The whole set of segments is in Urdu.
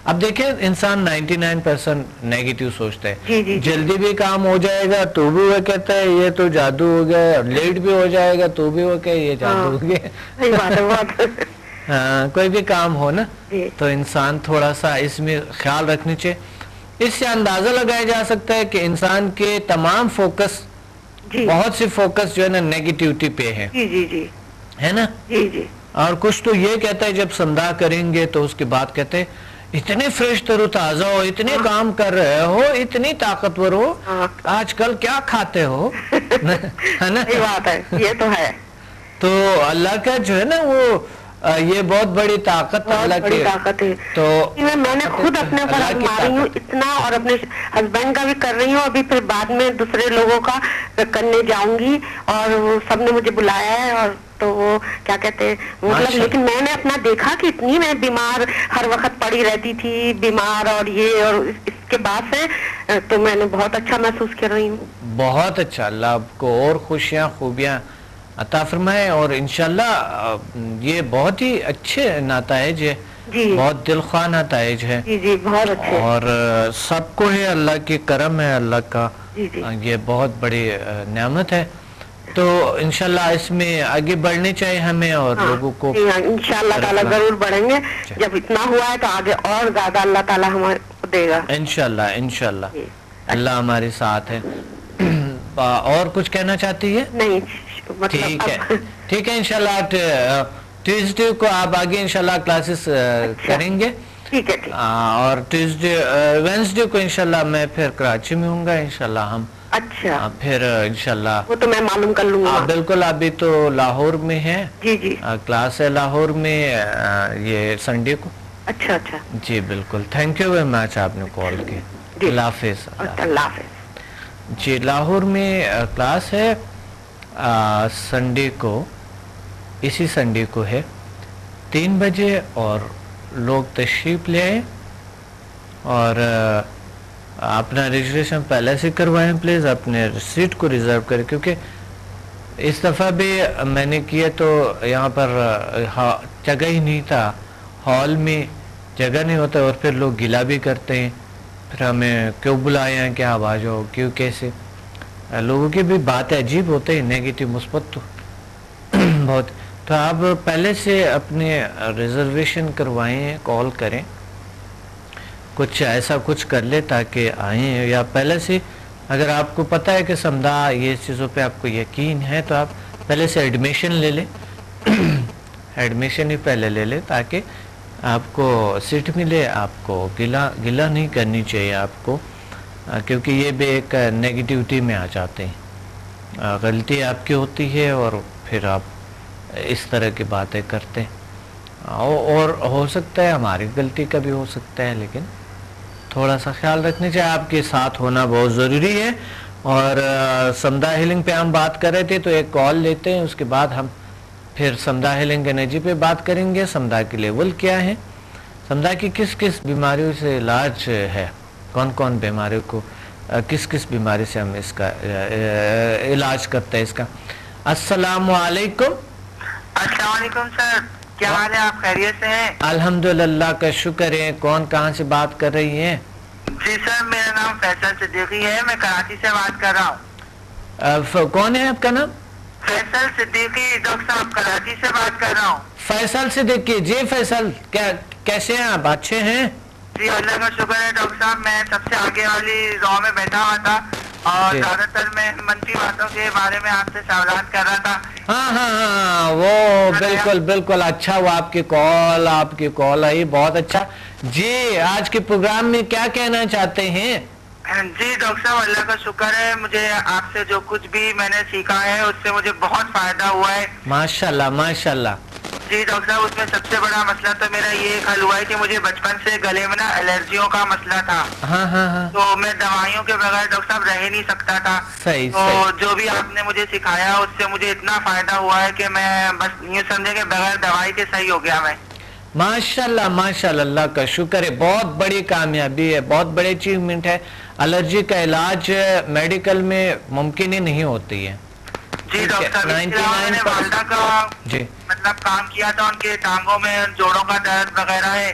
اب دیکھیں انسان 99% نیگیٹو سوچتا ہے. جی جی جلدی بھی کام ہو جائے گا تو بھی وہ کہتا ہے یہ تو جادو ہو گیا, لیٹ بھی ہو جائے گا تو بھی وہ کہ یہ جادو ہو گیا. صحیح بات ہے بات. ہاں کوئی بھی کام ہو نا جی تو انسان تھوڑا سا اس میں خیال رکھنی چاہیے. اس سے اندازہ لگایا جا سکتا ہے کہ انسان کے تمام فوکس, جی بہت سی فوکس جو ہے نا نیگیٹیوٹی پہ ہے, جی جی جی ہے نا. جی جی اور کچھ تو یہ کہتا ہے جب سمدھا کریں گے تو اس کے بعد کہتے ہیں اتنے فریش تر و تازہ ہو, اتنے کام کر رہے ہو, اتنی طاقتور ہو, ہاں آج کل کیا کھاتے ہو, ہے نا. صحیح بات ہے, یہ تو ہے. تو اللہ کا جو ہے نا وہ یہ بہت بڑی طاقت بہت اللہ بڑی کی. طاقت ہے. تو میں نے خود اپنے اوپر اللہ کی آزما رہی ہوں طاقت. اتنا, اور اپنے ہسبینڈ کا بھی کر رہی ہوں, ابھی پھر بعد میں دوسرے لوگوں کا کرنے جاؤں گی, اور وہ سب نے مجھے بلایا ہے. اور تو وہ کیا کہتے ہیں مطلب, لیکن میں نے اپنا دیکھا کہ اتنی میں بیمار ہر وقت پڑی رہتی تھی, بیمار, اور یہ, اور اس کے بعد سے تو میں نے بہت اچھا محسوس کر رہی ہوں. بہت اچھا, اللہ آپ کو اور خوشیاں خوبیاں عطا فرمائے. اور انشاءاللہ یہ بہت ہی اچھے نتائج ہے, جی بہت دل خواہ نتائج ہے, جی جی بہت اچھے. اور سب کو ہے اللہ کی کرم ہے, اللہ کا جی جی یہ بہت بڑی نعمت ہے. تو انشاءاللہ اس میں آگے بڑھنے چاہیے ہمیں, اور لوگوں کو انشاءاللہ تعالیٰ ضرور بڑھیں گے. جب اتنا ہوا ہے تو آگے اور زیادہ اللہ تعالیٰ ہمارے کو دے گا انشاءاللہ. انشاءاللہ اللہ ہمارے ساتھ ہے. اور کچھ کہنا چاہتی ہے؟ نہیں مطلب ٹھیک ہے, ٹھیک ہے. انشاءاللہ ٹیوزڈے کو آپ آگے انشاءاللہ کلاسز کریں گے, ٹھیک ہے. اور وینسڈے کو انشاءاللہ میں پھر کراچی میں ہوں گا انشاءاللہ. ہم اچھا پھر انشاءاللہ وہ تو میں معلوم کر لوں گا. بالکل, ابھی تو لاہور میں ہے, جی جی کلاس ہے لاہور میں یہ سنڈے کو. اچھا اچھا جی بالکل. تھینک یو ویری مچ, آپ نے کال کی. اللہ حافظ. اللہ حافظ. جی لاہور میں کلاس ہے سنڈے کو, اسی سنڈے کو ہے 3 بجے, اور لوگ تشریف لے آئیں, اور اپنا رجسٹریشن پہلے سے کروائیں پلیز, اپنے سیٹ کو ریزرو کریں, کیونکہ اس دفعہ بھی میں نے کیا تو یہاں پر جگہ ہی نہیں تھا, ہال میں جگہ نہیں ہوتا, اور پھر لوگ گلہ بھی کرتے ہیں, پھر ہمیں کیوں بلائے ہیں, کیا آ جاؤ, کیوں, کیسے. لوگوں کی بھی باتیں عجیب ہوتے ہیں, نیگیٹو مثبت تو بہت. تو آپ پہلے سے اپنے ریزرویشن کروائیں, کال کریں, کچھ ایسا کچھ کر لے تاکہ آئیں, یا پہلے سے اگر آپ کو پتہ ہے کہ سمدھا یہ چیزوں پہ آپ کو یقین ہے تو آپ پہلے سے ایڈمیشن لے لیں, ایڈمیشن ہی پہلے لے لیں تاکہ آپ کو سیٹ ملے. آپ کو گلہ نہیں کرنی چاہیے آپ کو, کیونکہ یہ بھی ایک نیگیٹیوٹی میں آ جاتے ہیں, غلطی آپ کی ہوتی ہے, اور پھر آپ اس طرح کی باتیں کرتے ہیں, اور ہو سکتا ہے ہماری غلطی کا بھی ہو سکتا ہے, لیکن تھوڑا سا خیال رکھنے چاہیے. آپ کے ساتھ ہونا بہت ضروری ہے. اور سمدھا ہیلنگ پہ ہم بات کر رہے تھے, تو ایک کال لیتے ہیں, اس کے بعد ہم پھر سمدھا ہیلنگ انرجی پہ بات کریں گے. سمدھا کے لیول کیا ہے, سمدھا کی کس کس بیماریوں سے علاج ہے, کون کون بیماریوں کو, کس کس بیماری سے ہم اس کا علاج کرتے ہیں اس کا. السلام علیکم. السلام علیکم سر, کیا حال ہے, آپ خیریت سے ہیں؟ الحمدللہ کا شکر ہے. کون کہاں سے بات کر رہی ہیں؟ جی سر, میرا نام فیصل صدیقی ہے, میں کراچی سے بات کر رہا ہوں. کون ہے آپ کا نام؟ فیصل صدیقی ڈاکٹر صاحب, کراچی سے بات کر رہا ہوں. فیصل صدیقی, جی فیصل, کیسے ہیں آپ, اچھے ہیں؟ جی اللہ کا شکر ہے ڈاکٹر صاحب, میں سب سے آگے والی رو میں بیٹھا ہوا تھا, اور زیادہ تر میں منفی باتوں کے بارے میں آپ سے سوالات کر رہا تھا. ہاں وہ بالکل بالکل اچھا ہوا آپ کی کال آئی, بہت اچھا. جی آج کے پروگرام میں کیا کہنا چاہتے ہیں؟ جی ڈاکٹر صاحب اللہ کا شکر ہے, مجھے آپ سے جو کچھ بھی میں نے سیکھا ہے اس سے مجھے بہت فائدہ ہوا ہے. ماشاءاللہ ماشاءاللہ. جی ڈاکٹر صاحب, اس میں سب سے بڑا مسئلہ تو میرا یہ حل ہوا ہے کہ مجھے بچپن سے گلے میں نا الرجیوں کا مسئلہ تھا. ہاں تو میں دوائیوں کے بغیر ڈاکٹر صاحب رہ نہیں سکتا تھا. تو جو بھی آپ نے مجھے سکھایا اس سے مجھے اتنا فائدہ ہوا ہے کہ میں بس یوں سمجھے کہ بغیر دوائی کے صحیح ہو گیا میں. ماشاءاللہ ماشاءاللہ, اللہ کا شکر ہے. بہت بڑی کامیابی ہے, بہت بڑی اچیومنٹ ہے. الرجی کا علاج میڈیکل میں ممکن ہی نہیں ہوتی ہے. جی ڈاکٹر صاحب, میں نے والدہ کا مطلب کام کیا تھا, ان کے ٹانگوں میں جوڑوں کا درد وغیرہ ہے,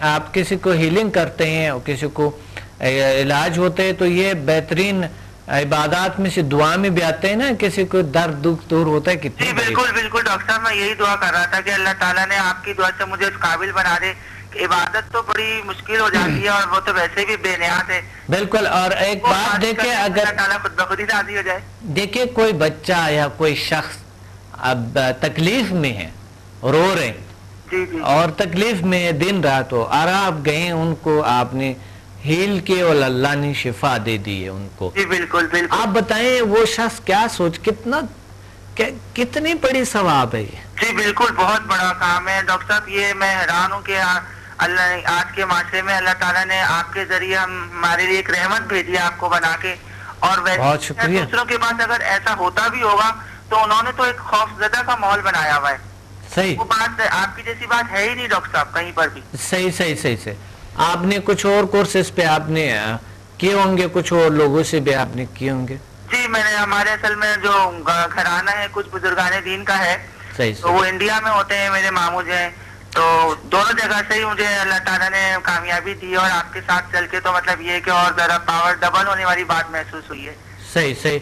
آپ کسی کو ہیلنگ کرتے ہیں اور کسی کو علاج ہوتے ہیں تو یہ بہترین عبادات میں سے دعا میں بھی آتے ہیں نا, کسی کو درد دکھ دور ہوتا ہے کتنی. جی بالکل بالکل ڈاکٹر صاحب, میں یہی دعا کر رہا تھا کہ اللہ تعالیٰ نے آپ کی دعا سے مجھے اس قابل بنا دے. عبادت تو بڑی مشکل ہو جاتی ہے اور وہ تو ویسے بھی بے نیاز ہے. بالکل. اور ایک بات دیکھیں, اگر اللہ تعالیٰ خود بخود ہی راضی ہو جائے. دیکھیں کوئی بچہ یا کوئی شخص اب تکلیف میں ہے, رو رہے اور تکلیف میں دن رات ہو, اور آپ گئے ان کو آپ نے ہیل کے اور اللہ نے شفا دے دی ہے ان کو. جی بالکل بالکل. آپ بتائیں وہ شخص کیا سوچ, کتنی بڑی ثواب ہے یہ. جی بالکل بہت بڑا کام ہے ڈاکٹر صاحب. یہ میں حیران ہوں کہ اللہ آج کے معاشرے میں اللہ تعالیٰ نے آپ کے ذریعے ہمارے لیے ایک رحمت بھیجی آپ کو بنا کے. اور بہت شکریہ. دوسروں کے پاس اگر ایسا ہوتا بھی ہوگا تو انہوں نے تو ایک خوف زدہ کا ماحول بنایا ہوا ہے. صحیح. وہ بات آپ کی جیسی بات ہے ہی نہیں ڈاکٹر صاحب کہیں پر بھی. صحیح صحیح صحیح سے. آپ نے کچھ اور کورسز پہ آپ نے کیے ہوں گے, کچھ اور لوگوں سے بھی آپ نے کیے ہوں گے. جی میں نے ہمارے اصل میں جو گھرانہ ہے کچھ بزرگان دین کا ہے. صحیح. تو وہ انڈیا میں ہوتے ہیں, میرے ماموں جو ہیں, تو دونوں جگہ سے ہی مجھے اللہ تعالیٰ نے کامیابی دی اور آپ کے ساتھ چل کے تو مطلب یہ کہ اور ذرا پاور ڈبل ہونے والی بات محسوس ہوئی ہے. صحیح صحیح.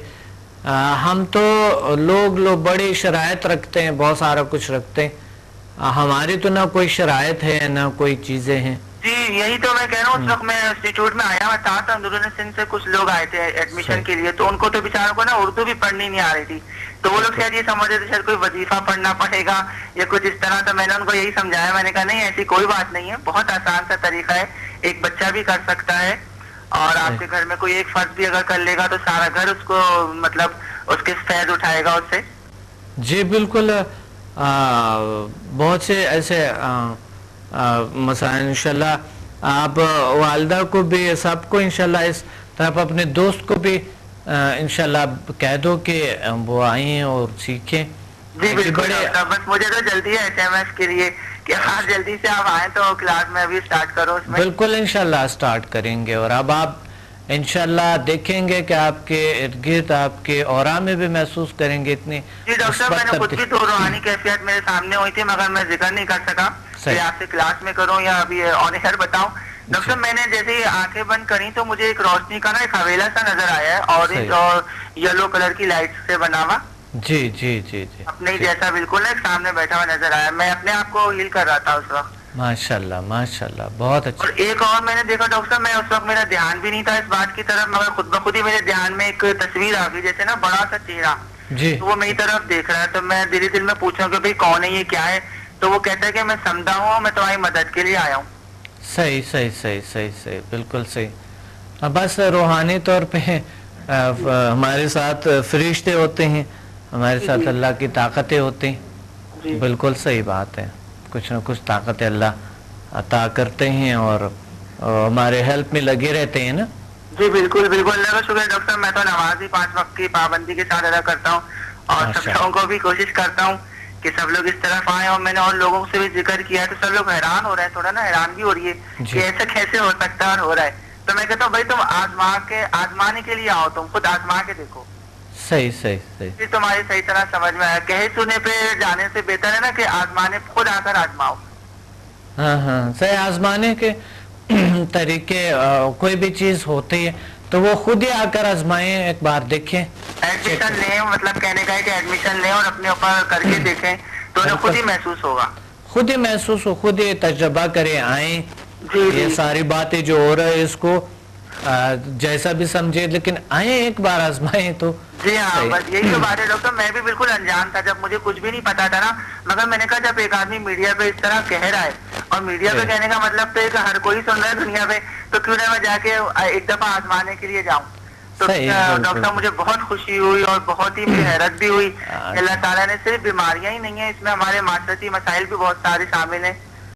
ہم تو لوگ بڑی شرائط رکھتے ہیں, بہت سارا کچھ رکھتے ہیں. ہماری تو نہ کوئی شرائط ہے نہ کوئی چیزیں ہیں. جی یہی تو میں کہہ رہا ہوں. اس وقت میں انسٹیٹیوٹ میں آیا ہوا تھا تو اندرون سندھ سے کچھ لوگ آئے تھے ایڈمیشن کے لیے, تو ان کو تو بیچاروں کو نا اردو بھی پڑھنی نہیں آ رہی تھی. تو وہ لوگ شاید یہ سمجھ رہے تھے شاید کوئی وظیفہ پڑھنا پڑے گا یا کچھ اس طرح. تو میں نے ان کو یہی سمجھایا, میں نے کہا نہیں ایسی کوئی بات نہیں ہے, بہت آسان سا طریقہ ہے, ایک بچہ بھی کر سکتا ہے اور آپ کے گھر میں کوئی ایک فرد بھی اگر کر لے گا تو سارا گھر اس کو مطلب اس کے فیض اٹھائے گا اس سے. جی بالکل. بہت سے ایسے مسائل انشاءاللہ آپ والدہ کو بھی سب کو انشاءاللہ اس طرف اپنے دوست کو بھی انشاءاللہ کہہ دو کہ وہ آئیں اور سیکھیں. جی بالکل. بس مجھے تو جلدی ہے SMS کے لیے کہ ہاں جلدی سے آپ آئیں تو کلاس میں ابھی سٹارٹ کرو اس میں. بالکل انشاءاللہ سٹارٹ کریں گے. اور اب آپ انشاءاللہ دیکھیں گے کہ آپ کے ارد گرد آپ کے اورا میں بھی محسوس کریں گے اتنی. جی ڈاکٹر صاحب میں نے خود بھی تو روحانی کیفیت میرے سامنے ہوئی تھی مگر میں ذکر نہیں کر سکا کہ آپ سے کلاس میں کروں یا ابھی آن ایئر بتاؤں. ڈاکٹر صاحب میں نے جیسے ہی آنکھیں بند کری تو مجھے ایک روشنی کا نا ایک حویلا سا نظر آیا ہے, اورنج اور یلو کلر کی لائٹ سے بنا ہوا. جی جی جی جی اپنے جیسا بالکل ایک سامنے بیٹھا ہوا نظر آیا. میں اپنے آپ کو ہیل کر رہا تھا اس وقت. ماشاءاللہ ماشاءاللہ بہت اچھا. اور ایک اور میں نے دیکھا ڈاکٹر صاحب, میں اس وقت میرا دھیان بھی نہیں تھا اس بات کی طرف مگر خود بخود ہی میرے دھیان میں ایک تصویر آ گئی جیسے نا بڑا سا چہرہ. جی. وہ میری طرف دیکھ رہا ہے تو میں دل میں پوچھا کہ بھائی کون ہے یہ, کیا ہے. تو وہ کہتا ہے کہ میں سمجھا ہوں, میں تمہاری مدد کے لیے آیا ہوں. صحیح صحیح صحیح صحیح صحیح بالکل صحیح. بس روحانی طور پہ ہمارے ساتھ فرشتے ہوتے ہیں, ہمارے ساتھ اللہ کی طاقتیں ہوتی ہیں. بالکل صحیح بات ہے, کچھ نہ کچھ طاقتیں اللہ عطا کرتے ہیں اور ہمارے ہیلپ میں لگے رہتے ہیں نا. جی بالکل بالکل. اللہ کا شکر ڈاکٹر صاحب, میں تو نماز ہی 5 وقت کی پابندی کے ساتھ ادا کرتا ہوں اور سب لوگوں کو بھی کوشش کرتا ہوں کہ سب لوگ اس طرف آئیں. اور میں نے اور لوگوں سے بھی ذکر کیا ہے تو سب لوگ حیران ہو رہے ہیں, تھوڑا نا حیران بھی ہو رہی ہے کہ ایسا کیسے ہو سکتا ہے اور ہو رہا ہے. تو میں کہتا ہوں بھائی تم آزمانے کے لیے آؤ, تم خود آزما کے دیکھو. صحیح صحیح صحیح. تمہاری صحیح طرح سمجھ میں آیا. کہے سنے پہ جانے سے بہتر ہے نا کہ آزمانے خود آ کر آزماؤ. ہاں ہاں صحیح. آزمانے کے طریقے کوئی بھی چیز ہوتی ہے تو وہ خود ہی آ کر آزمائیں, ایک بار دیکھیں, ایڈمیشن لیں. مطلب کہنے کا ہے کہ ایڈمیشن لیں اور اپنے اوپر کر کے دیکھیں تو انہیں خود ہی محسوس ہوگا. خود ہی محسوس ہو, خود ہی تجربہ کریں, آئیں. یہ ساری باتیں جو ہو رہا ہے اس کو جیسا بھی سمجھے لیکن آئیں ایک بار آزمائیں تو. جی ہاں بس یہی تو بات ہے ڈاکٹر. میں بھی بالکل انجان تھا جب مجھے کچھ بھی نہیں پتا تھا نا, مگر میں نے کہا جب ایک آدمی میڈیا پہ اس طرح کہہ رہا ہے اور میڈیا پہ کہنے کا مطلب تو ہے کہ ہر کوئی سن رہا ہے دنیا پہ, تو کیوں نہ میں جا کے ایک دفعہ آزمانے کے لیے جاؤں. تو ڈاکٹر صاحب مجھے بہت خوشی ہوئی اور بہت ہی حیرت بھی ہوئی. اللہ تعالیٰ نے صرف بیماریاں ہی نہیں ہیں, اس میں ہمارے معاشرتی مسائل بھی بہت سارے شامل ہیں.